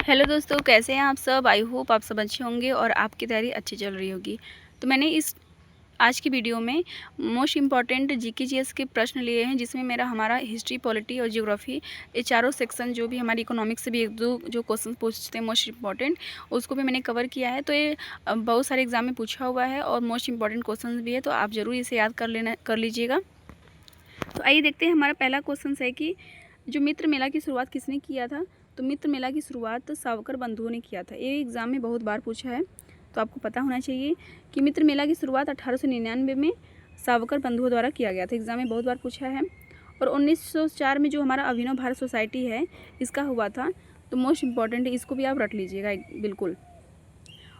Hello दोस्तों, कैसे हैं आप सब। आई होप आप सब अच्छे होंगे और आपकी तैयारी अच्छी चल रही होगी। तो मैंने इस आज की वीडियो में मोस्ट इम्पॉर्टेंट जीके जीएस के प्रश्न लिए हैं, जिसमें हमारा हिस्ट्री, पॉलिटी और ज्योग्राफी, ये चारों सेक्शन, जो भी हमारी इकोनॉमिक्स से भी एक दो जो क्वेश्चन पूछते हैं मोस्ट इम्पॉर्टेंट, उसको भी मैंने कवर किया है। तो ये बहुत सारे एग्जाम में पूछा हुआ है और मोस्ट इम्पॉर्टेंट क्वेश्चन भी है, तो आप ज़रूर इसे याद कर लीजिएगा। तो आइए देखते हैं। हमारा पहला क्वेश्चन है कि जो मित्र मेला की शुरुआत किसने किया था। तो मित्र मेला की शुरुआत सावरकर बंधुओं ने किया था। ये एग्ज़ाम में बहुत बार पूछा है, तो आपको पता होना चाहिए कि मित्र मेला की शुरुआत 1899 में सावरकर बंधुओं द्वारा किया गया था। एग्ज़ाम में बहुत बार पूछा है। और 1904 में जो हमारा अभिनव भारत सोसाइटी है, इसका हुआ था। तो मोस्ट इम्पॉर्टेंट है, इसको भी आप रट लीजिएगा बिल्कुल।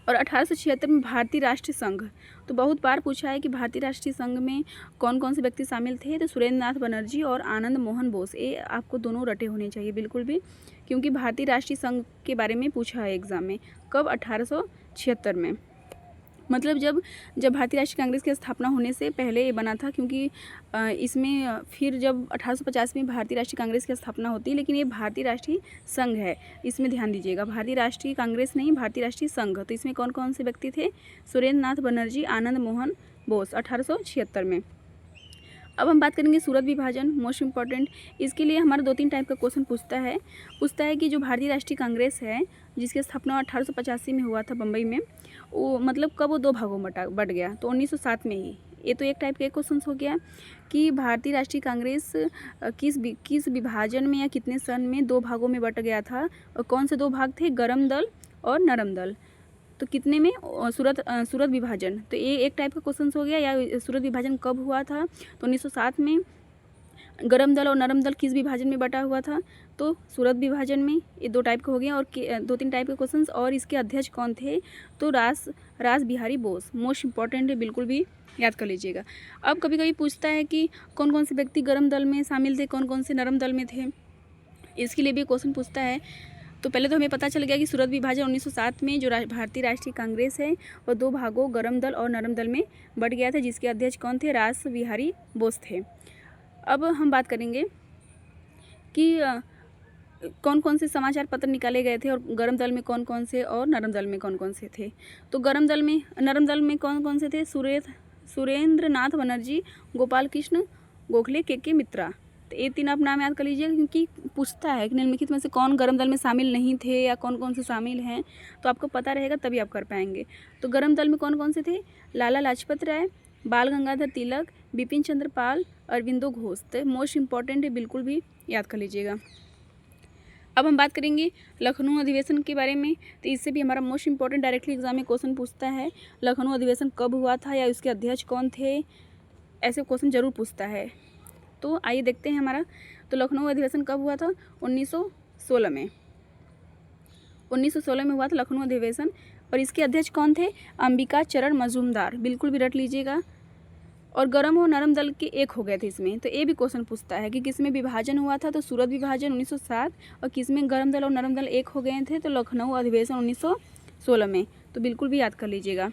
और 1876 में भारतीय राष्ट्रीय संघ, तो बहुत बार पूछा है कि भारतीय राष्ट्रीय संघ में कौन कौन से व्यक्ति शामिल थे। तो सुरेंद्र नाथ बनर्जी और आनंद मोहन बोस, ये आपको दोनों रटे होने चाहिए बिल्कुल भी, क्योंकि भारतीय राष्ट्रीय संघ के बारे में पूछा है एग्ज़ाम में। कब? 1876 में। मतलब जब भारतीय राष्ट्रीय कांग्रेस की स्थापना होने से पहले ये बना था, क्योंकि इसमें फिर जब 1850 में भारतीय राष्ट्रीय कांग्रेस की स्थापना होती है, लेकिन ये भारतीय राष्ट्रीय संघ है, इसमें ध्यान दीजिएगा। भारतीय राष्ट्रीय कांग्रेस नहीं, भारतीय राष्ट्रीय संघ। तो इसमें कौन कौन से व्यक्ति थे? सुरेंद्र नाथ बनर्जी, आनंद मोहन बोस, 1876 में। अब हम बात करेंगे सूरत विभाजन, मोस्ट इम्पॉर्टेंट। इसके लिए हमारा 2-3 टाइप का क्वेश्चन पूछता है कि जो भारतीय राष्ट्रीय कांग्रेस है, जिसकी स्थापना 1885 में हुआ था बम्बई में, वो मतलब कब वो 2 भागों में बट गया। तो 1907 में ही। ये तो एक टाइप का क्वेश्चन हो गया कि भारतीय राष्ट्रीय कांग्रेस किस विभाजन में या कितने सन में 2 भागों में बट गया था, और कौन से 2 भाग थे? गरम दल और नरम दल। तो कितने में? सूरत विभाजन। तो ये एक टाइप का क्वेश्चन हो गया। या सूरत विभाजन कब हुआ था? तो 1907 में। गरम दल और नरम दल किस विभाजन में बटा हुआ था? तो सूरत विभाजन में। ये 2 टाइप का हो गया। और 2-3 टाइप के क्वेश्चंस। और इसके अध्यक्ष कौन थे? तो रास बिहारी बोस, मोस्ट इम्पॉर्टेंट है, बिल्कुल भी याद कर लीजिएगा। अब कभी कभी पूछता है कि कौन कौन से व्यक्ति गरम दल में शामिल थे, कौन कौन से नरम दल में थे, इसके लिए भी क्वेश्चन पूछता है। तो पहले तो हमें पता चल गया कि सूरत विभाजन 1907 में जो भारतीय राष्ट्रीय कांग्रेस है, वो 2 भागों गरम दल और नरम दल में बट गया था, जिसके अध्यक्ष कौन थे? रास बिहारी बोस थे। अब हम बात करेंगे कि कौन कौन से समाचार पत्र निकाले गए थे, और गरम दल में कौन कौन से और नरम दल में कौन कौन से थे। तो नरम दल में कौन कौन से थे? सुरेंद्र नाथ बनर्जी, गोपाल कृष्ण गोखले, के मित्रा। तो ये 3 आप नाम याद कर लीजिएगा, क्योंकि पूछता है कि निम्नलिखित में से कौन गरम दल में शामिल नहीं थे, या कौन कौन से शामिल हैं। तो आपको पता रहेगा तभी आप कर पाएंगे। तो गरम दल में कौन कौन से थे? लाला लाजपत राय, बाल गंगाधर तिलक, बिपिन चंद्र पाल, अरविंदो घोष। तो मोस्ट इम्पॉर्टेंट है, बिल्कुल भी याद कर लीजिएगा। अब हम बात करेंगे लखनऊ अधिवेशन के बारे में। तो इससे भी हमारा मोस्ट इम्पॉर्टेंट डायरेक्टली एग्जाम में क्वेश्चन पूछता है, लखनऊ अधिवेशन कब हुआ था, या उसके अध्यक्ष कौन थे। ऐसे क्वेश्चन जरूर पूछता है। तो आइए देखते हैं हमारा। तो लखनऊ अधिवेशन कब हुआ था? 1916 में। 1916 में हुआ था लखनऊ अधिवेशन। और इसके अध्यक्ष कौन थे? अंबिका चरण मजूमदार, बिल्कुल भी रट लीजिएगा। और गरम और नरम दल के एक हो गए थे इसमें। तो ये भी क्वेश्चन पूछता है कि किसमें विभाजन हुआ था। तो सूरत विभाजन 1907। और किसमें गरम दल और नरम दल एक हो गए थे? तो लखनऊ अधिवेशन 1916 में। तो बिल्कुल भी याद कर लीजिएगा।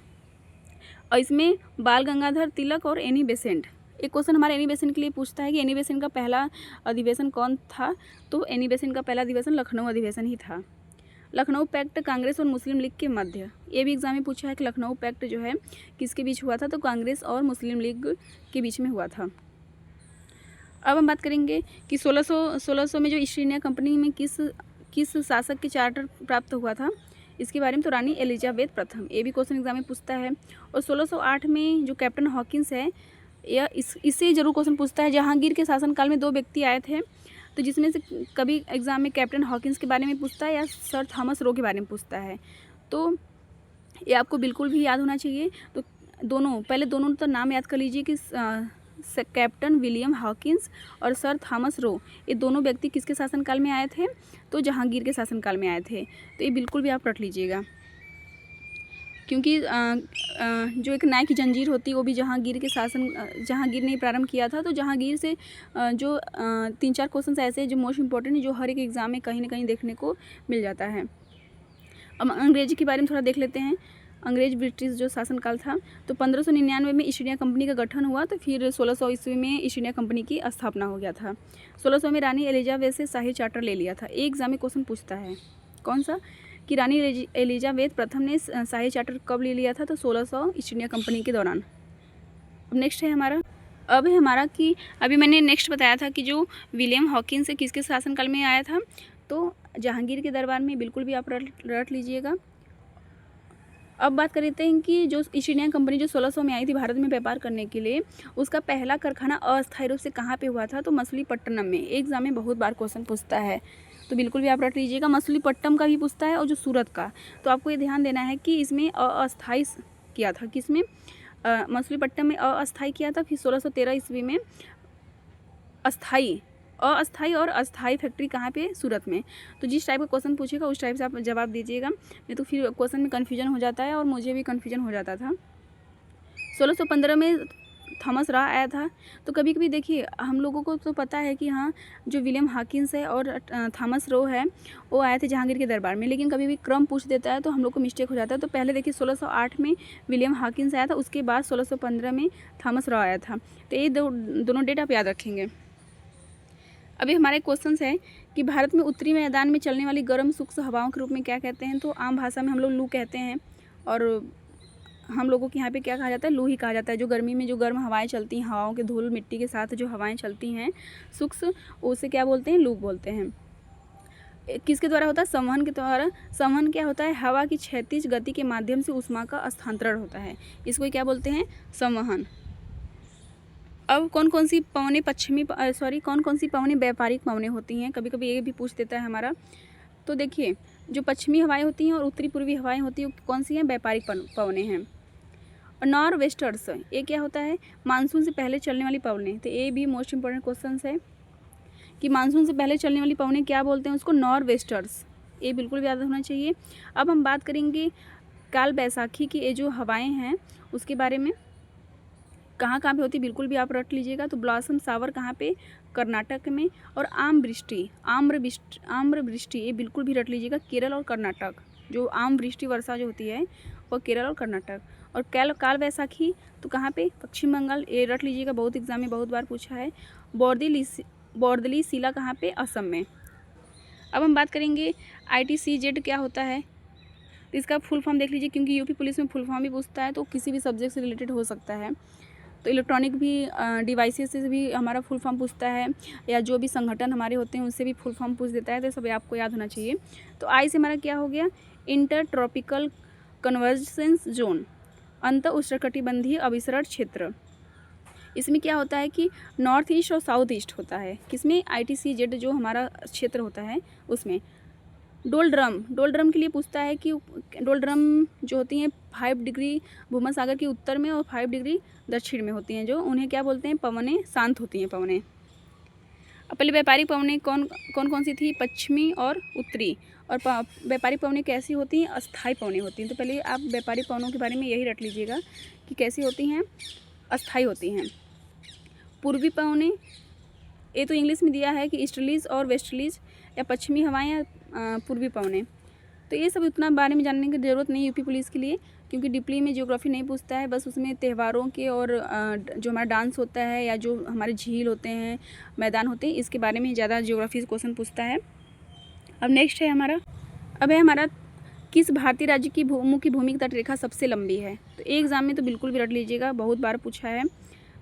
और इसमें बाल गंगाधर तिलक और एनी बेसेंट, एक क्वेश्चन हमारे एनी बेसेंट के लिए पूछता है कि एनी बेसेंट का पहला अधिवेशन कौन था। तो एनी बेसेंट का पहला अधिवेशन लखनऊ अधिवेशन ही था। लखनऊ पैक्ट कांग्रेस और मुस्लिम लीग के मध्य, ये भी एग्जाम में पूछा है कि लखनऊ पैक्ट जो है किसके बीच हुआ था। तो कांग्रेस और मुस्लिम लीग के बीच में हुआ था। अब हम बात करेंगे कि 1600 में जो ईस्ट इंडिया कंपनी में किस शासक के चार्टर प्राप्त हुआ था, इसके बारे में। तो रानी एलिजाबेथ प्रथम, ये भी क्वेश्चन एग्जाम में पूछता है। और 1608 में जो कैप्टन हॉकिंस है, यह इससे जरूर क्वेश्चन पूछता है। जहांगीर के शासनकाल में 2 व्यक्ति आए थे, तो जिसमें से कभी एग्जाम में कैप्टन हॉकिंस के बारे में पूछता है, या सर थॉमस रो के बारे में पूछता है। तो ये आपको बिल्कुल भी याद होना चाहिए। तो पहले दोनों तो नाम याद कर लीजिए कि कैप्टन विलियम हॉकिंस और सर थॉमस रो, ये दोनों व्यक्ति किसके शासनकाल में आए थे? तो जहांगीर के शासनकाल में आए थे। तो ये बिल्कुल भी आप रट लीजिएगा, क्योंकि जो एक न्याय की जंजीर होती है, वो भी जहांगीर ने प्रारंभ किया था। तो जहांगीर से जो 3-4 क्वेश्चन ऐसे हैं जो मोस्ट इंपॉर्टेंट है, जो हर एक एग्जाम में कहीं ना कहीं देखने को मिल जाता है। अब अंग्रेजी के बारे में थोड़ा देख लेते हैं। अंग्रेज ब्रिटिश जो शासनकाल था, तो 1599 में ईस्ट इंडिया कंपनी का गठन हुआ। तो फिर 1600 ईस्वी में ईस्ट इंडिया कंपनी की स्थापना हो गया था। 1600 में रानी एलिजाबेथ से शाही चार्टर ले लिया था। एक एग्जाम में क्वेश्चन पूछता है। कौन सा, कि रानी एलिजाबेथ प्रथम ने शाही चार्टर कब ले लिया था, तो 1600 ईस्ट इंडिया कंपनी के दौरान। अब नेक्स्ट है हमारा, अब है हमारा कि अभी मैंने नेक्स्ट बताया था कि जो विलियम हॉकिंस है किसके शासनकाल में आया था, तो जहांगीर के दरबार में, बिल्कुल भी आप रट लीजिएगा। अब बात कर लेते हैं कि जो ईस्ट इंडिया कंपनी जो 1600 में आई थी भारत में व्यापार करने के लिए, उसका पहला कारखाना अस्थायी रूप से कहाँ पे हुआ था, तो मछलीपट्टनम में। एग्जाम में बहुत बार क्वेश्चन पूछता है, तो बिल्कुल भी आप रट लीजिएगा। मछलीपट्टनम का भी पूछता है और जो सूरत का, तो आपको ये ध्यान देना है कि इसमें अस्थायी किया था, किसमें, मछलीपट्टनम में अस्थायी किया था, फिर 1613 ईस्वी में अस्थायी, अस्थायी और अस्थायी फैक्ट्री कहाँ पे, सूरत में। तो जिस टाइप का क्वेश्चन पूछेगा उस टाइप से आप जवाब दीजिएगा, नहीं तो फिर क्वेश्चन में कन्फ्यूजन हो जाता है, और मुझे भी कन्फ्यूजन हो जाता था। 1615 में थॉमस रॉ आया था। तो कभी कभी देखिए, हम लोगों को तो पता है कि हाँ, जो विलियम हॉकिंस है और थॉमस रॉ है वो आए थे जहांगीर के दरबार में, लेकिन कभी भी क्रम पूछ देता है तो हम लोग को मिस्टेक हो जाता है। तो पहले देखिए 1608 में विलियम हॉकिंस आया था, उसके बाद 1615 में थॉमस रॉ आया था। तो ये दोनों डेट आप याद रखेंगे। अभी हमारे क्वेश्चन है कि भारत में उत्तरी मैदान में चलने वाली गर्म शुष्क हवाओं के रूप में क्या कहते हैं, तो आम भाषा में हम लोग लू कहते हैं, और हम लोगों के यहाँ पे क्या कहा जाता है, लू ही कहा जाता है। जो गर्मी में जो गर्म हवाएं चलती हैं, हवाओं के धूल मिट्टी के साथ जो हवाएं चलती हैं शुष्क, उसे क्या बोलते हैं, लू बोलते हैं। किसके द्वारा होता है, संवहन के द्वारा। संवहन क्या होता है, हवा की क्षैतिज गति के माध्यम से ऊष्मा का स्थानांतरण होता है, इसको क्या बोलते हैं, संवहन। अब कौन कौन सी पवनें व्यापारिक पवनें होती हैं, कभी कभी ये भी पूछ देता है हमारा। तो देखिए, जो पश्चिमी हवाएं होती हैं और उत्तरी पूर्वी हवाएं होती हैं, कौन सी हैं, व्यापारिक पवनें हैं। और नॉर वेस्टर्स, ये क्या होता है, मानसून से पहले चलने वाली पवनें। तो ये भी मोस्ट इंपॉर्टेंट क्वेश्चन है कि मानसून से पहले चलने वाली पवनें क्या बोलते हैं, उसको नॉर वेस्टर्स, ये बिल्कुल भी याद होना चाहिए। अब हम बात करेंगे काल बैसाखी की, ये जो हवाएँ हैं उसके बारे में, कहाँ कहाँ पे होती है, बिल्कुल भी आप रट लीजिएगा। तो ब्लॉसम सावर कहाँ पे, कर्नाटक में। और आम्र वृष्टि, ये बिल्कुल भी रट लीजिएगा, केरल और कर्नाटक। जो आम वृष्टि वर्षा जो होती है वो केरल और कर्नाटक। और काल बैसाखी तो कहाँ पे, पश्चिम बंगाल, ये रट लीजिएगा, बहुत एग्जाम में बहुत बार पूछा है। बॉर्दली सिला कहाँ पे, असम में। अब हम बात करेंगे ITCZ क्या होता है, तो इसका फुल फॉर्म देख लीजिए, क्योंकि यूपी पुलिस में फुल फॉर्म भी पूछता है, तो किसी भी सब्जेक्ट से रिलेटेड हो सकता है। तो इलेक्ट्रॉनिक भी डिवाइसेस से भी हमारा फुल फॉर्म पूछता है, या जो भी संगठन हमारे होते हैं उससे भी फुल फॉर्म पूछ देता है, तो सब आपको याद होना चाहिए। तो आई से हमारा क्या हो गया, इंटर ट्रॉपिकल कन्वर्जेंस जोन, अंतर उष्णकटिबंधीय अभिसरण क्षेत्र। इसमें क्या होता है कि नॉर्थ ईस्ट और साउथ ईस्ट होता है, किसमें, ITCZ जो हमारा क्षेत्र होता है उसमें। डोलड्रम के लिए पूछता है कि डोलड्रम जो होती हैं 5 डिग्री भूमध्य के उत्तर में और 5 डिग्री दक्षिण में होती हैं, जो उन्हें क्या बोलते हैं, पवनें शांत होती हैं पवनें। अब पहले व्यापारिक पवनें कौन सी थी, पश्चिमी और उत्तरी। और व्यापारिक पवनें कैसी होती हैं, अस्थायी पवनें होती हैं। तो पहले आप व्यापारिक पवनों के बारे में यही रट लीजिएगा कि कैसी होती हैं, अस्थायी होती हैं। पूर्वी पवनें, ये तो इंग्लिश में दिया है कि ईस्टर्लीज और वेस्टर्लीज, या पश्चिमी हवाएं या पूर्वी पवनें। तो ये सब उतना बारे में जानने की ज़रूरत नहीं यूपी पुलिस के लिए, क्योंकि डीपली में ज्योग्राफी नहीं पूछता है, बस उसमें त्योहारों के और जो हमारा डांस होता है या जो हमारे झील होते हैं, मैदान होते हैं, इसके बारे में ज़्यादा ज्योग्राफी क्वेश्चन पूछता है। अब नेक्स्ट है हमारा किस भारतीय राज्य की मुख्य भूमि तटरेखा सबसे लंबी है। तो एक एग्जाम में तो बिल्कुल भी रट लीजिएगा, बहुत बार पूछा है,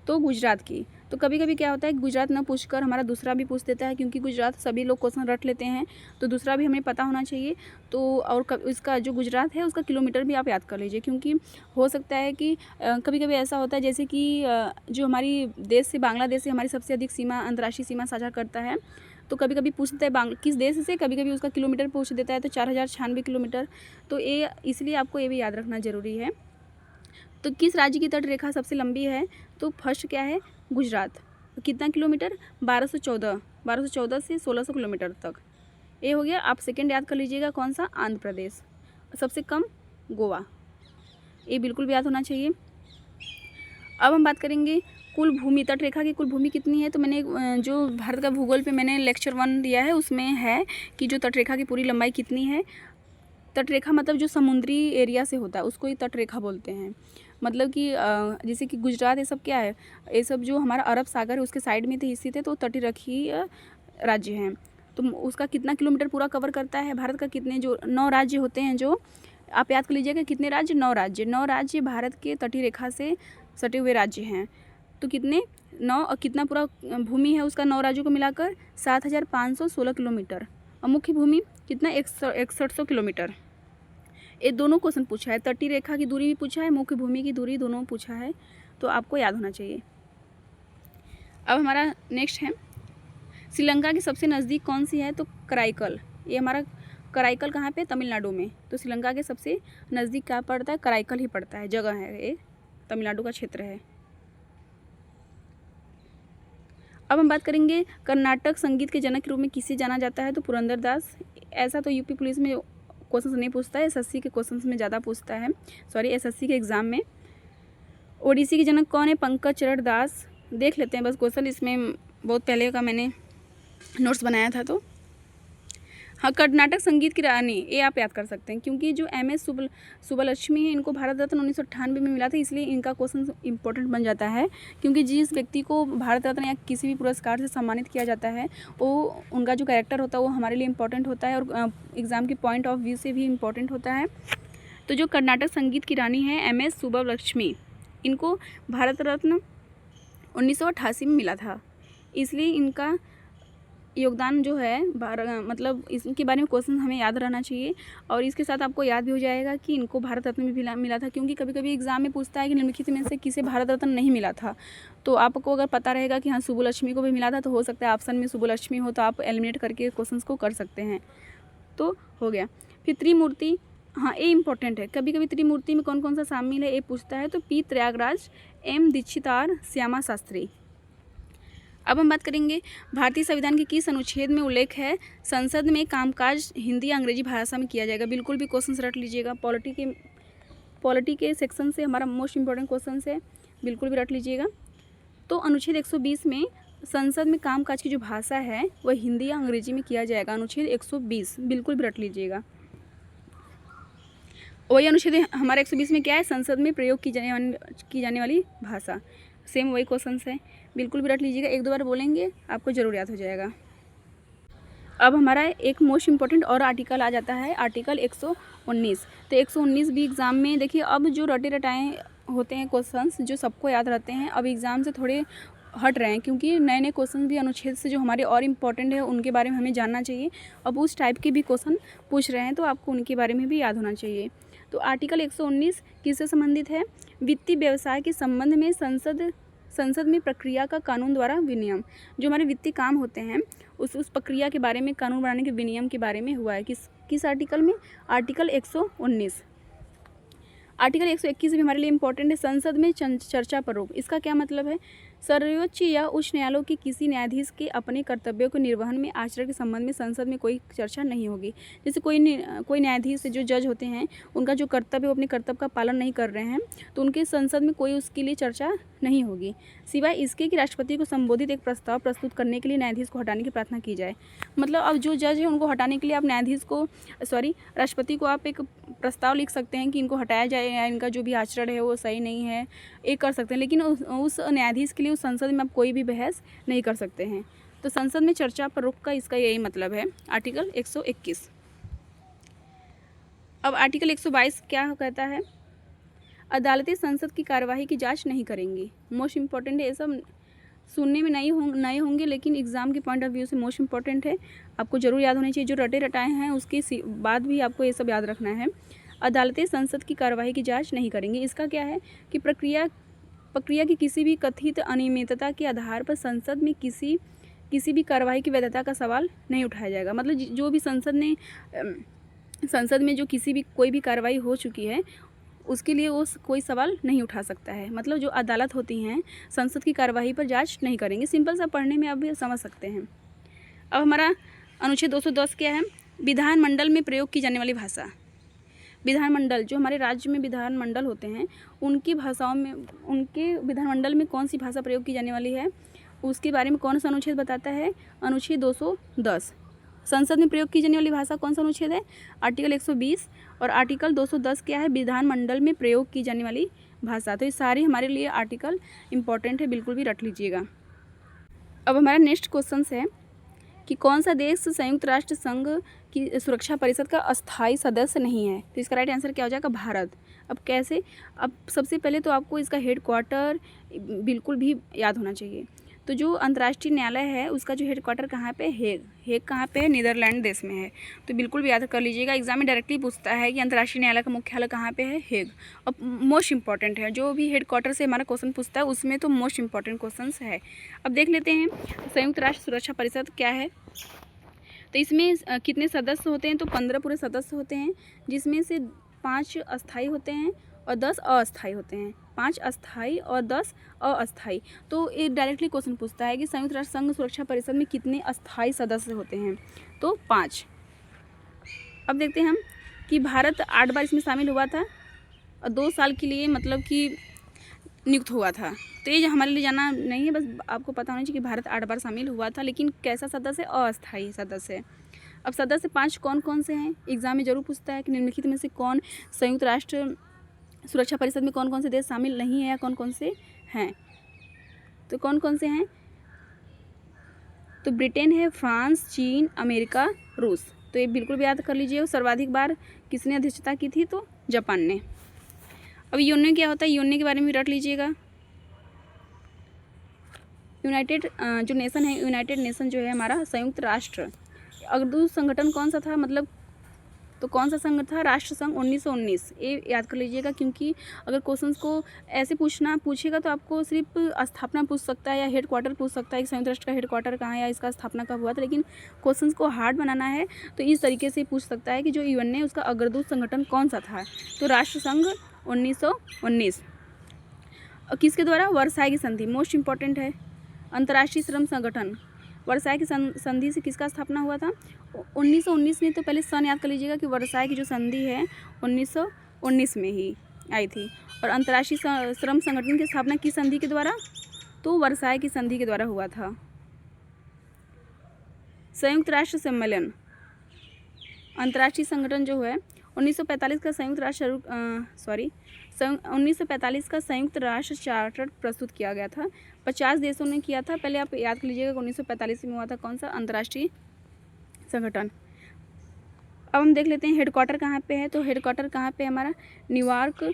तो गुजरात की। तो कभी कभी क्या होता है, गुजरात न पूछकर हमारा दूसरा भी पूछ देता है, क्योंकि गुजरात सभी लोग क्वेश्चन रट लेते हैं, तो दूसरा भी हमें पता होना चाहिए। तो और इसका जो गुजरात है उसका किलोमीटर भी आप याद कर लीजिए, क्योंकि हो सकता है कि कभी कभी ऐसा होता है, जैसे कि जो हमारी देश से, बांग्लादेश से हमारी सबसे अधिक सीमा, अंतर्राष्ट्रीय सीमा साझा करता है, तो कभी कभी पूछता है किस देश से, कभी कभी उसका किलोमीटर पूछ देता है, तो 4096 किलोमीटर। तो ये इसलिए आपको ये भी याद रखना ज़रूरी है। तो किस राज्य की तट रेखा सबसे लंबी है, तो फर्स्ट क्या है, गुजरात। तो कितना किलोमीटर, 1214 से 1600 किलोमीटर तक, ये हो गया। आप सेकंड याद कर लीजिएगा, कौन सा, आंध्र प्रदेश। सबसे कम गोवा, ये बिल्कुल भी याद होना चाहिए। अब हम बात करेंगे कुल भूमि, तट रेखा की कुल भूमि कितनी है। तो मैंने जो भारत का भूगोल पे मैंने लेक्चर 1 दिया है, उसमें है कि जो तट रेखा की पूरी लंबाई कितनी है। तट रेखा मतलब जो समुद्री एरिया से होता है उसको ही तट रेखा बोलते हैं। मतलब कि जैसे कि गुजरात, ये सब क्या है, ये सब जो हमारा अरब सागर है उसके साइड में स्थित है, तो तटरेखीय राज्य हैं। तो उसका कितना किलोमीटर पूरा कवर करता है? भारत का कितने जो 9 राज्य होते हैं, जो आप याद कर लीजिएगा कितने राज्य, 9 राज्य। 9 राज्य भारत के तटीय रेखा से सटे हुए राज्य हैं। तो कितने 9 और कितना पूरा भूमि है उसका 9 राज्यों को मिलाकर 7516 किलोमीटर। और मुख्य भूमि कितना 6100 किलोमीटर। ये दोनों क्वेश्चन पूछा है, तटीय रेखा की दूरी भी पूछा है, मुख्य भूमि की दूरी दोनों पूछा है, तो आपको याद होना चाहिए। अब हमारा नेक्स्ट है श्रीलंका की सबसे नज़दीक कौन सी है? तो कराईकल। ये हमारा कराईकल कहाँ पे? तमिलनाडु में। तो श्रीलंका के सबसे नज़दीक क्या पड़ता है? कराईकल ही पड़ता है, जगह है ये, तमिलनाडु का क्षेत्र है। अब हम बात करेंगे कर्नाटक संगीत के जनक के रूप में किसे जाना जाता है? तो पुरंदरदास। ऐसा तो यूपी पुलिस में क्वेश्चन नहीं पूछता है, एसएससी के क्वेश्चन में ज़्यादा पूछता है, एसएससी के एग्ज़ाम में। ओडिसी के जनक कौन है? पंकज चरण दास। देख लेते हैं बस क्वेश्चन, इसमें बहुत पहले का मैंने नोट्स बनाया था। तो हाँ, कर्नाटक संगीत की रानी, ये आप याद कर सकते हैं, क्योंकि जो MS सुब्बलक्ष्मी है, इनको भारत रत्न 1998 में मिला था, इसलिए इनका क्वेश्चन इंपॉर्टेंट बन जाता है। क्योंकि जिस व्यक्ति को भारत रत्न या किसी भी पुरस्कार से सम्मानित किया जाता है, वो उनका जो कैरेक्टर होता है वो हमारे लिए इंपॉर्टेंट होता है, और एग्ज़ाम के पॉइंट ऑफ व्यू से भी इम्पॉर्टेंट होता है। तो जो कर्नाटक संगीत की रानी है MS सुब्बलक्ष्मी, इनको भारत रत्न 1988 में मिला था, इसलिए इनका योगदान जो है मतलब इसके बारे में क्वेश्चन हमें याद रहना चाहिए। और इसके साथ आपको याद भी हो जाएगा कि इनको भारत रत्न भी मिला था, क्योंकि कभी कभी एग्जाम में पूछता है कि निम्नलिखित में से किसे भारत रत्न नहीं मिला था। तो आपको अगर पता रहेगा कि हाँ सुब्बलक्ष्मी को भी मिला था, तो हो सकता है ऑप्शन में सुब्बलक्ष्मी हो, तो आप एलिमिनेट करके क्वेश्चन को कर सकते हैं। तो हो गया। फिर त्रिमूर्ति, हाँ ये इंपॉर्टेंट है, कभी कभी त्रिमूर्ति में कौन कौन सा शामिल है ये पूछता है। तो P त्यागराज, M दीक्षितार, श्यामा शास्त्री। अब हम बात करेंगे भारतीय संविधान के किस अनुच्छेद में उल्लेख है संसद में कामकाज हिंदी या अंग्रेजी भाषा में किया जाएगा। बिल्कुल भी क्वेश्चन रट लीजिएगा, पॉलिटी के सेक्शन से हमारा मोस्ट इंपॉर्टेंट क्वेश्चन है, बिल्कुल भी रट लीजिएगा। तो अनुच्छेद 120 में संसद में कामकाज की जो भाषा है वह हिंदी या अंग्रेजी में किया जाएगा। अनुच्छेद 120 बिल्कुल भी रट लीजिएगा। वही अनुच्छेद हमारा 120 में क्या है? संसद में प्रयोग की जाने वाली भाषा, सेम वही क्वेश्चन है, बिल्कुल भी रट लीजिएगा। एक दो बार बोलेंगे आपको जरूर याद हो जाएगा। अब हमारा एक मोस्ट इंपॉर्टेंट और आर्टिकल आ जाता है, आर्टिकल 119। तो 119 भी एग्ज़ाम में देखिए, अब जो रटे रटाए होते हैं क्वेश्चंस जो सबको याद रहते हैं, अब एग्ज़ाम से थोड़े हट रहे हैं, क्योंकि नए नए क्वेश्चन भी अनुच्छेद से जो हमारे और इम्पॉर्टेंट है उनके बारे में हमें जानना चाहिए। अब उस टाइप के भी क्वेश्चन पूछ रहे हैं, तो आपको उनके बारे में भी याद होना चाहिए। तो आर्टिकल 119 किससे संबंधित है? वित्तीय व्यवसाय के संबंध में संसद में प्रक्रिया का कानून द्वारा विनियम। जो हमारे वित्तीय काम होते हैं उस प्रक्रिया के बारे में, कानून बनाने के विनियम के बारे में हुआ है। किस आर्टिकल में? आर्टिकल 119। आर्टिकल 121 भी हमारे लिए इंपॉर्टेंट है, संसद में चर्चा पर रोक। इसका क्या मतलब है? सर्वोच्च या उच्च न्यायालय के किसी न्यायाधीश के अपने कर्तव्यों के निर्वहन में आचरण के संबंध में संसद में कोई चर्चा नहीं होगी। जैसे कोई न्यायाधीश जो जज होते हैं, उनका जो कर्तव्य वो अपने कर्तव्य का पालन नहीं कर रहे हैं, तो उनके संसद में कोई उसके लिए चर्चा नहीं होगी, सिवाय इसके कि राष्ट्रपति को संबोधित एक प्रस्ताव प्रस्तुत करने के लिए न्यायाधीश को हटाने की प्रार्थना की जाए। मतलब अब जो जज है उनको हटाने के लिए आप राष्ट्रपति को आप एक प्रस्ताव लिख सकते हैं कि इनको हटाया जाए, या इनका जो भी आचरण है वो सही नहीं है, ये कर सकते हैं। लेकिन उस न्यायाधीश के लिए उस संसद में आप कोई भी बहस नहीं कर सकते हैं। तो संसद में चर्चा पर रोक का इसका यही मतलब है, आर्टिकल 121। अब आर्टिकल 122 क्या कहता है? अदालतें संसद की कार्यवाही की जांच नहीं करेंगी। मोस्ट इंपॉर्टेंट है, ये सब सुनने में नए होंगे, लेकिन एग्जाम के पॉइंट ऑफ व्यू से मोस्ट इंपॉर्टेंट है, आपको जरूर याद होनी चाहिए। जो रटे रटाए हैं उसके बाद भी आपको ये सब याद रखना है। अदालतें संसद की कार्यवाही की जांच नहीं करेंगी। इसका क्या है कि प्रक्रिया की किसी भी कथित अनियमितता के आधार पर संसद में किसी भी कार्यवाही की वैधता का सवाल नहीं उठाया जाएगा। मतलब जो भी संसद में जो कोई भी कार्रवाई हो चुकी है उसके लिए वो कोई सवाल नहीं उठा सकता है। मतलब जो अदालत होती हैं संसद की कार्यवाही पर जांच नहीं करेंगे। सिंपल सा पढ़ने में आप भी समझ सकते हैं। अब हमारा अनुच्छेद 210 क्या है? विधानमंडल में प्रयोग की जाने वाली भाषा। विधानमंडल, जो हमारे राज्य में विधानमंडल होते हैं, उनकी भाषाओं में, उनके विधानमंडल में कौन सी भाषा प्रयोग की जाने वाली है उसके बारे में कौन सा अनुच्छेद बताता है? अनुच्छेद 210। संसद में प्रयोग की जाने वाली भाषा कौन सा अनुच्छेद है? आर्टिकल 120। और आर्टिकल 210 क्या है? विधानमंडल में प्रयोग की जाने वाली भाषा। तो ये सारे हमारे लिए आर्टिकल इंपॉर्टेंट है, बिल्कुल भी रट लीजिएगा। अब हमारा नेक्स्ट क्वेश्चन है कि कौन सा देश संयुक्त राष्ट्र संघ की सुरक्षा परिषद का अस्थायी सदस्य नहीं है। तो इसका राइट आंसर क्या हो जाएगा? भारत। अब कैसे? अब सबसे पहले तो आपको इसका हेडक्वार्टर बिल्कुल भी याद होना चाहिए। तो जो अंतर्राष्ट्रीय न्यायालय है उसका जो हेडक्वार्टर कहाँ पे? हेग कहाँ पे है? नीदरलैंड देश में है। तो बिल्कुल भी याद कर लीजिएगा, एग्जाम में डायरेक्टली पूछता है कि अंतर्राष्ट्रीय न्यायालय का मुख्यालय कहाँ पे है? हेग। अब मोस्ट इंपॉर्टेंट है, जो भी हेडक्वार्टर से हमारा क्वेश्चन पूछता है उसमें तो मोस्ट इंपॉर्टेंट क्वेश्चन है। अब देख लेते हैं संयुक्त राष्ट्र सुरक्षा परिषद क्या है। तो इसमें कितने सदस्य होते हैं? तो 15 पूरे सदस्य होते हैं, जिसमें से 5 अस्थायी होते हैं और 10 अस्थायी होते हैं। 5 अस्थायी और 10 अस्थायी। तो ये डायरेक्टली क्वेश्चन पूछता है कि संयुक्त राष्ट्र संघ सुरक्षा परिषद में कितने अस्थायी सदस्य होते हैं? तो 5। अब देखते हैं हम कि भारत 8 बार इसमें शामिल हुआ था और 2 साल के लिए मतलब कि नियुक्त हुआ था। तो ये हमारे लिए जाना नहीं है, बस आपको पता होना चाहिए कि भारत 8 बार शामिल हुआ था, लेकिन कैसा सदस्य? अस्थायी सदस्य। अब सदस्य 5 कौन कौन से हैं? एग्जाम में जरूर पूछता है कि निम्नलिखित में से कौन संयुक्त राष्ट्र सुरक्षा परिषद में कौन कौन से देश शामिल नहीं है या कौन कौन से हैं? तो कौन कौन से हैं? तो ब्रिटेन है, फ्रांस, चीन, अमेरिका, रूस। तो ये बिल्कुल भी याद कर लीजिए। सर्वाधिक बार किसने अध्यक्षता की थी? तो जापान ने। अब यूएनओ क्या होता है? यूएनओ के बारे में रट लीजिएगा। यूनाइटेड जो नेशन है, यूनाइटेड नेशन जो है हमारा संयुक्त राष्ट्र। अग्रदूत संगठन कौन सा था? मतलब तो कौन सा संघ था? राष्ट्र संघ 1919। ये याद कर लीजिएगा, क्योंकि अगर क्वेश्चंस को ऐसे पूछेगा तो आपको सिर्फ स्थापना पूछ सकता है या हेडक्वार्टर पूछ सकता है कि संयुक्त राष्ट्र का हेडक्वार्टर कहाँ है या इसका स्थापना कब हुआ था। लेकिन क्वेश्चंस को हार्ड बनाना है तो इस तरीके से पूछ सकता है कि जो यूएन है उसका अग्रदूत संगठन कौन सा था? तो राष्ट्र संघ 1919। और किसके द्वारा? वर्साई की संधि, मोस्ट इंपॉर्टेंट है। अंतर्राष्ट्रीय श्रम संगठन, वर्साई की संधि से किसका स्थापना हुआ था? 1919 में। तो पहले सन याद कर लीजिएगा कि वर्साई की जो संधि है 1919 में ही आई थी। और अंतर्राष्ट्रीय श्रम संगठन की स्थापना किस संधि के द्वारा? तो वर्साई की संधि के द्वारा हुआ था। संयुक्त राष्ट्र सम्मेलन, अंतर्राष्ट्रीय संगठन जो है 1945 का संयुक्त राष्ट्र 1945 का संयुक्त राष्ट्र चार्टर प्रस्तुत किया गया था। 50 देशों ने किया था। पहले आप याद कर लीजिएगा 1945 में हुआ था कौन सा? अंतर्राष्ट्रीय संगठन। अब हम देख लेते हैं हेडक्वार्टर कहाँ पे है। तो हेडक्वार्टर कहाँ पे है हमारा? न्यूयॉर्क।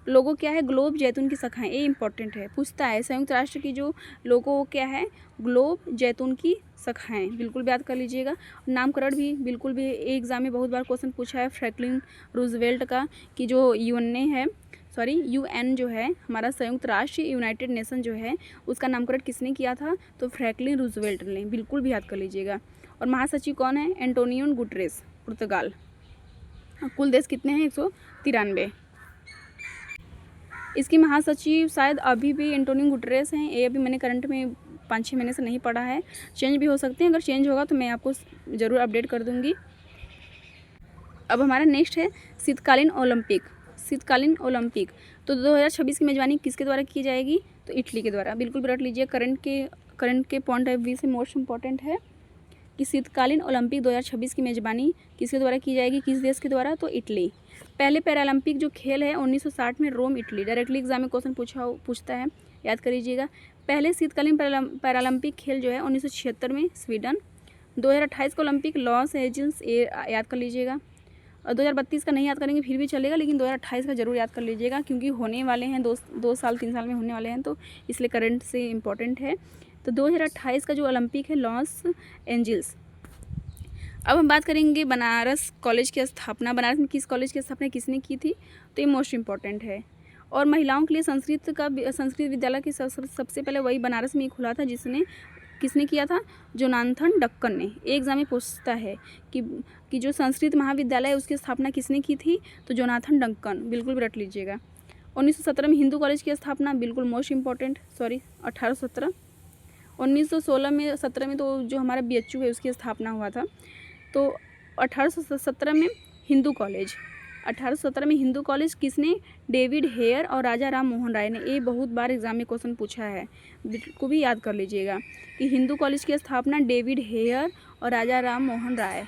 लोगो क्या है? ग्लोब, जैतून की शाखाएं। ये इंपॉर्टेंट है, पूछता है। संयुक्त राष्ट्र की जो लोगो क्या है? ग्लोब, जैतून की शाखाएं। बिल्कुल भी याद कर लीजिएगा। नामकरण भी बिल्कुल भी एग्जाम में बहुत बार क्वेश्चन पूछा है फ्रैंकलिन रूजवेल्ट का, कि जो यूएन जो है हमारा संयुक्त राष्ट्र यूनाइटेड नेशन जो है उसका नामकरण किसने किया था? तो फ्रैंकलिन रूजवेल्ट ने। बिल्कुल भी याद कर लीजिएगा। और महासचिव कौन है? एंटोनियो गुटेरेस, पुर्तगाल। कुल देश कितने हैं? 193। इसकी महासचिव शायद अभी भी एंटोनियो गुटेरेस हैं। ये अभी मैंने करंट में 5-6 महीने से नहीं पढ़ा है, चेंज भी हो सकते हैं। अगर चेंज होगा तो मैं आपको ज़रूर अपडेट कर दूंगी। अब हमारा नेक्स्ट है शीतकालीन ओलंपिक। शीतकालीन ओलंपिक तो 2026 की मेजबानी किसके द्वारा की जाएगी? तो इटली के द्वारा। बिल्कुल भी रट लीजिए, करंट के पॉइंट ऑफ व्यू से मोस्ट इंपॉर्टेंट है कि शीतकालीन ओलंपिक 2026 की मेजबानी किसके द्वारा की जाएगी? किस देश के द्वारा? तो इटली। पहले पैरालंपिक जो खेल है 1960 में रोम, इटली। डायरेक्टली एग्जाम में क्वेश्चन पूछता है, याद कर लीजिएगा। पहले शीतकालीन पैरालंपिक खेल जो है 1976 में स्वीडन। 2028 का ओलंपिक लॉस एंजल्स, ये याद कर लीजिएगा। और 2032 का नहीं याद करेंगे फिर भी चलेगा, लेकिन 2028 का जरूर याद कर लीजिएगा, क्योंकि होने वाले हैं 2 साल 3 साल में होने वाले हैं, तो इसलिए करंट से इम्पोर्टेंट है। तो 2028 का जो ओलंपिक है लॉस एंजल्स। अब हम बात करेंगे बनारस कॉलेज की स्थापना। बनारस में किस कॉलेज की स्थापना किसने की थी? तो ये मोस्ट इंपॉर्टेंट है। और महिलाओं के लिए संस्कृत विद्यालय की सबसे पहले वही बनारस में ही खुला था, किसने किया था? जोनाथन डक्कन ने। एग्जाम में पूछता है कि जो संस्कृत महाविद्यालय है उसकी स्थापना किसने की थी? तो जोनाथन डक्कन। बिल्कुल भी रट लीजिएगा। 1917 में हिंदू कॉलेज की स्थापना, बिल्कुल मोस्ट इंपॉर्टेंट। 1817। 1917 में तो जो हमारा बीएचयू है उसकी स्थापना हुआ था। तो 1817 में हिंदू कॉलेज। 1817 में हिंदू कॉलेज किसने? डेविड हेयर और राजा राम मोहन राय ने। ये बहुत बार एग्जाम में क्वेश्चन पूछा है, को भी याद कर लीजिएगा कि हिंदू कॉलेज की स्थापना डेविड हेयर और राजा Ram Mohan Roy.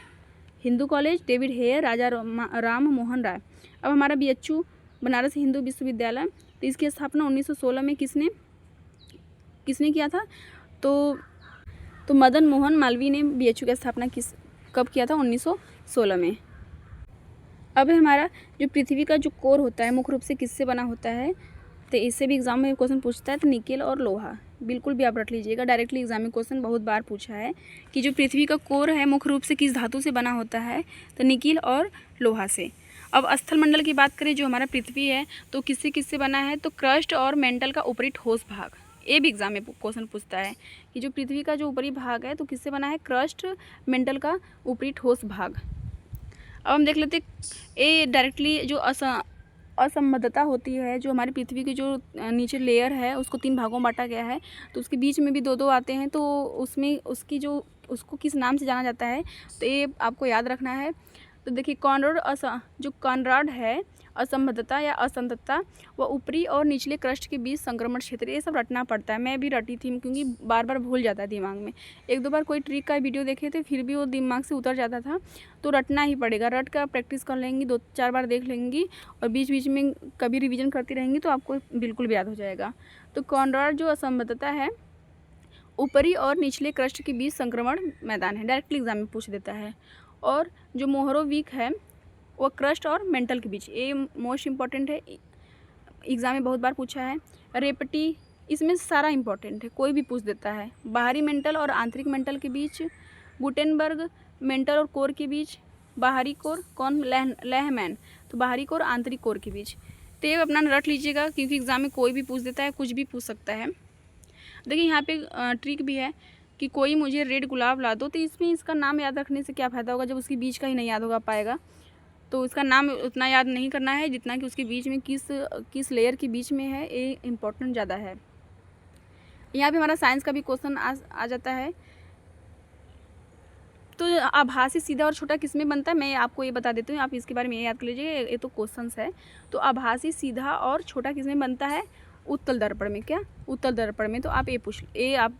Hindu college, David Hare, राजा राम मोहन राय। अब हमारा बीएचयू बनारस हिंदू विश्वविद्यालय, तो इसकी स्थापना 1916 में किसने किया था? तो तो मदन मोहन मालवीय ने BHU की स्थापना कब किया था? 1916 में। अब हमारा जो पृथ्वी का जो कोर होता है मुख्य रूप से किससे बना होता है? तो इससे भी एग्जाम में क्वेश्चन पूछता है, तो निकेल और लोहा। बिल्कुल भी आप रट लीजिएगा, डायरेक्टली एग्जाम में क्वेश्चन बहुत बार पूछा है कि जो पृथ्वी का कोर है मुख्य रूप से किस धातु से बना होता है? तो निकेल और लोहा से। अब स्थल मंडल की बात करें, जो हमारा पृथ्वी है तो किससे बना है? तो क्रस्ट और मेंटल का ऊपरी ठोस भाग। ये भी एग्जाम में क्वेश्चन पूछता है कि जो पृथ्वी का जो ऊपरी भाग है तो किससे बना है? क्रस्ट मेंटल का ऊपरी ठोस भाग। अब हम देख लेते ये डायरेक्टली जो असंबद्धता होती है, जो हमारी पृथ्वी की जो नीचे लेयर है उसको 3 भागों में बांटा गया है, तो उसके बीच में भी 2-2 आते हैं, तो उसमें उसको किस नाम से जाना जाता है? तो ये आपको याद रखना है। तो देखिए कॉनराड है असंबद्धता या असंततता व ऊपरी और निचले क्रस्ट के बीच संक्रमण क्षेत्र, ये सब रटना पड़ता है। मैं भी रटी थी क्योंकि बार बार भूल जाता है दिमाग में। 1-2 बार कोई ट्रिक का वीडियो देखे थे फिर भी वो दिमाग से उतर जाता था, तो रटना ही पड़ेगा। रट कर प्रैक्टिस कर लेंगी, 2-4 बार देख लेंगी और बीच बीच में कभी रिविज़न करती रहेंगी तो आपको बिल्कुल भी याद हो जाएगा। तो कॉनराड जो असंबद्धता है ऊपरी और निचले क्रस्ट के बीच संक्रमण मैदान है, डायरेक्टली एग्जाम में पूछ देता है। और जो मोहरोविक है वो क्रस्ट और मेंटल के बीच, ये मोस्ट इम्पॉर्टेंट है, एग्जाम में बहुत बार पूछा है। रेपटी, इसमें सारा इम्पॉर्टेंट है, कोई भी पूछ देता है। बाहरी मेंटल और आंतरिक मेंटल के बीच, गुटेनबर्ग मेंटल और कोर के बीच, बाहरी कोर कौन? लेहमैन, तो बाहरी कोर आंतरिक कोर के बीच। तो ये अपना रट लीजिएगा क्योंकि एग्जाम में कोई भी पूछ देता है, कुछ भी पूछ सकता है। देखिए यहाँ पे ट्रिक भी है कि कोई मुझे रेड गुलाब ला दो, तो इसमें इसका नाम याद रखने से क्या फ़ायदा होगा जब उसके बीच का ही नहीं याद होगा पाएगा। तो उसका नाम उतना याद नहीं करना है जितना कि उसके बीच में किस लेयर के बीच में है, ये इम्पोर्टेंट ज़्यादा है। यहाँ पे हमारा साइंस का भी क्वेश्चन आ जाता है। तो आभासी सीधा और छोटा किस में बनता है, मैं आपको ये बता देती हूँ, आप इसके बारे में ये याद कर लीजिए, ये तो क्वेश्चन है। तो आभासी सीधा और छोटा किस में बनता है? उत्तल दर्पण में। क्या? उत्तल दर्पण में। तो आप ये आप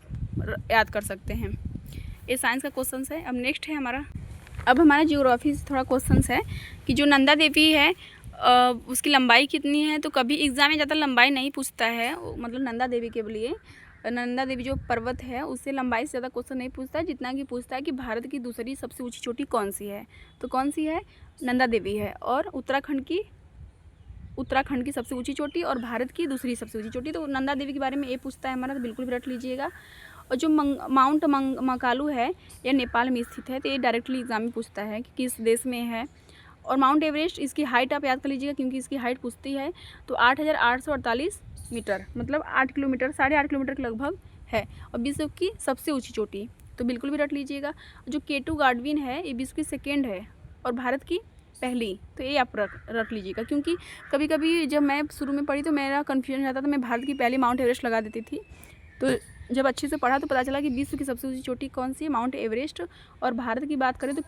याद कर सकते हैं। ये साइंस का क्वेश्चन है। अब नेक्स्ट है हमारा, अब हमारा जियोग्राफी से थोड़ा क्वेश्चन है कि जो नंदा देवी है उसकी लंबाई कितनी है? तो कभी एग्जाम में ज़्यादा लंबाई नहीं पूछता है, मतलब नंदा देवी के लिए नंदा देवी जो पर्वत है उससे लंबाई से ज़्यादा क्वेश्चन नहीं पूछता है, जितना कि पूछता है कि भारत की दूसरी सबसे ऊंची चोटी कौन सी है? तो कौन सी है? नंदा देवी है। और उत्तराखंड की सबसे ऊंची चोटी और भारत की दूसरी सबसे ऊंची चोटी। तो नंदा देवी के बारे में ये पूछता है हमारा, तो बिल्कुल भी रट लीजिएगा। और जो माउंट मकालू है यह नेपाल में स्थित है, तो ये डायरेक्टली एग्जाम में पूछता है कि किस देश में है। और माउंट एवरेस्ट, इसकी हाइट आप याद कर लीजिएगा क्योंकि इसकी हाइट पूछती है। तो 8,848 मीटर, मतलब 8 किलोमीटर, 8.5 किलोमीटर के लगभग है, और विश्व की सबसे ऊँची चोटी। तो बिल्कुल भी रट लीजिएगा। जो केटू गार्डविन है ये विश्व की सेकेंड है और भारत की पहली। तो ये आप रख लीजिएगा क्योंकि कभी कभी जब मैं शुरू में पढ़ी तो मेरा कन्फ्यूजन जाता था, मैं भारत की पहली माउंट एवरेस्ट लगा देती थी। तो जब अच्छे से पढ़ा तो पता चला कि विश्व की सबसे ऊंची चोटी कौन सी है? Mount Everest. और भारत की बात करें तो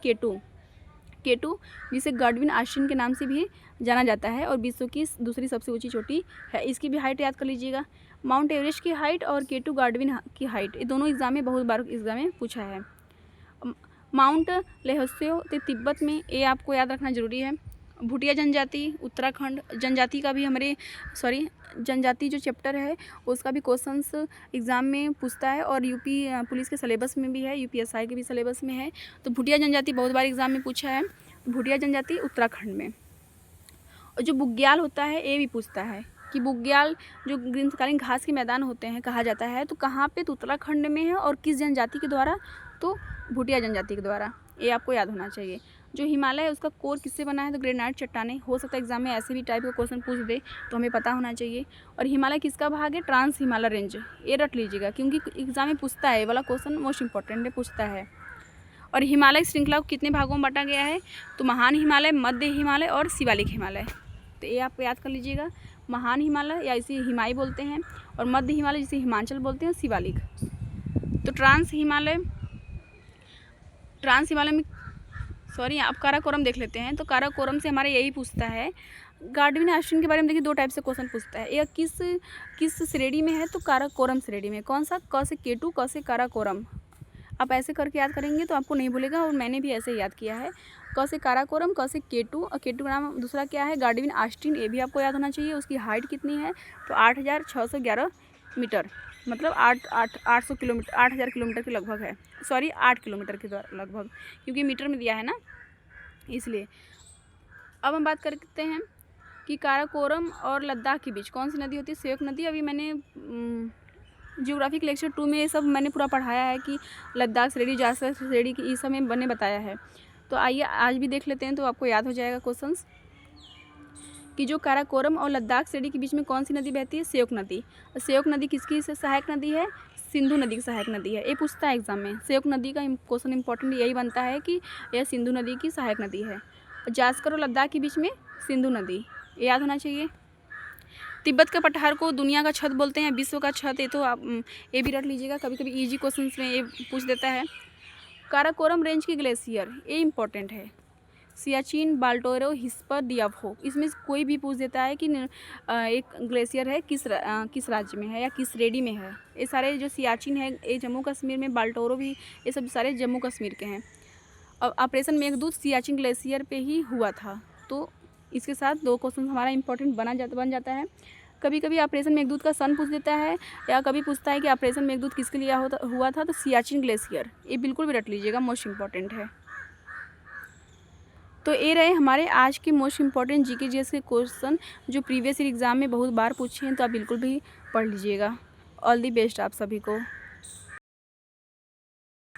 केटू जिसे गार्डविन आश्विन के नाम से भी जाना जाता है और विश्व की दूसरी सबसे ऊंची चोटी है। इसकी भी हाइट याद कर लीजिएगा, माउंट एवरेस्ट की हाइट और केटू गार्डविन की हाइट, ये दोनों एग्जाम में बहुत बार एग्जाम में पूछा है। माउंट लेहोत्से तिब्बत में, ये आपको याद रखना जरूरी है। भूटिया जनजाति उत्तराखंड, जनजाति का भी जनजाति जो चैप्टर है उसका भी क्वेश्चंस एग्ज़ाम में पूछता है और यूपी पुलिस के सिलेबस में भी है, UPSI के भी सिलेबस में है। तो भूटिया जनजाति बहुत बार एग्ज़ाम में पूछा है, भूटिया जनजाति उत्तराखंड में। और जो बुग्याल होता है ये भी पूछता है कि बुग्याल जो ग्रीष्मकालीन घास के मैदान होते हैं कहा जाता है, तो कहाँ पे? तो उत्तराखंड में है और किस जनजाति के द्वारा? तो भूटिया जनजाति के द्वारा, ये आपको याद होना चाहिए। जो हिमालय है उसका कोर किससे बना है? तो ग्रेनाइट चट्टानें। हो सकता है एग्जाम में ऐसे भी टाइप का क्वेश्चन पूछ दे, तो हमें पता होना चाहिए। और हिमालय किसका भाग है? ट्रांस हिमालय रेंज, ये रट लीजिएगा क्योंकि एग्जाम में पूछता है, ये वाला क्वेश्चन मोस्ट इंपॉर्टेंट है, पूछता है। और हिमालय श्रृंखला को कितने भागों में बांटा गया है? तो महान हिमालय, मध्य हिमालय और शिवालिक हिमालय। तो ये आप याद कर लीजिएगा, महान हिमालय या इसे हिमाई बोलते हैं, और मध्य हिमालय जिसे हिमाचल बोलते हैं, शिवालिक। तो ट्रांस हिमालय में आप काराकोरम देख लेते हैं। तो काराकोरम से हमारा यही पूछता है। गार्डविन आश्विन के बारे में देखिए 2 टाइप से क्वेश्चन पूछता है, यह किस श्रेणी में है? तो काराकोरम श्रेणी में। कौन सा? क से केटू, क से काराकोरम। आप ऐसे करके याद करेंगे तो आपको नहीं भूलेगा, और मैंने भी ऐसे याद किया है। क से काराकोरम, क से केटू, और केटू का नाम दूसरा क्या है? गार्डविन आस्टिन, ये भी आपको याद होना चाहिए। उसकी हाइट कितनी है? तो 8,611 मीटर। मतलब 800 किलोमीटर के लगभग है, सॉरी 8 किलोमीटर के लगभग, क्योंकि मीटर में दिया है ना इसलिए। अब हम बात करते हैं कि काराकोरम और लद्दाख के बीच कौन सी नदी होती है? स्योक नदी। अभी मैंने जियोग्राफिक लेक्चर 2 में ये सब मैंने पूरा पढ़ाया है कि लद्दाख श्रेणी, जासर श्रेणी की, ये सब मैंने बताया है। तो आइए आज भी देख लेते हैं, तो आपको याद हो जाएगा क्वेश्चंस कि जो काराकोरम और लद्दाख श्रेणी के बीच में कौन सी नदी बहती है? स्योक नदी। स्योक नदी किसकी सहायक नदी है? सिंधु नदी की सहायक नदी है। ये पूछता है एग्जाम में, स्योक नदी का क्वेश्चन इंपॉर्टेंट यही बनता है कि यह सिंधु नदी की सहायक नदी है। जास्कर और लद्दाख के बीच में सिंधु नदी, ये याद होना चाहिए। तिब्बत का पठार को दुनिया का छत बोलते हैं, विश्व का छत, ये तो आप ये भी रख लीजिएगा, कभी कभी इजी क्वेश्चन में ये पूछ देता है। काराकोरम रेंज की ग्लेशियर, ये इंपॉर्टेंट है। सियाचिन, बाल्टोरो, हिस्पर, डियाफो, इसमें कोई भी पूछ देता है कि एक ग्लेशियर है किस राज्य में है या किस श्रेणी में है। ये सारे जो सियाचिन है ये जम्मू कश्मीर में, बाल्टोरो भी, ये सब सारे जम्मू कश्मीर के हैं। और ऑपरेशन मेघदूत सियाचिन ग्लेशियर पे ही हुआ था। तो इसके साथ 2 क्वेश्चन हमारा इंपॉर्टेंट बन जाता है। कभी कभी ऑपरेशन मेघदूत का सन पूछ देता है, या कभी पूछता है कि ऑपरेशन मेघदूत किसके लिए हुआ था, तो सियाचिन ग्लेशियर, ये बिल्कुल भी रट लीजिएगा, मोस्ट इंपॉर्टेंट है। तो ये रहे हमारे आज के मोस्ट इंपॉर्टेंट जीके जीएस के क्वेश्चन, जो प्रीवियस ईयर एग्ज़ाम में बहुत बार पूछे हैं, तो आप बिल्कुल भी पढ़ लीजिएगा। ऑल दी बेस्ट आप सभी को।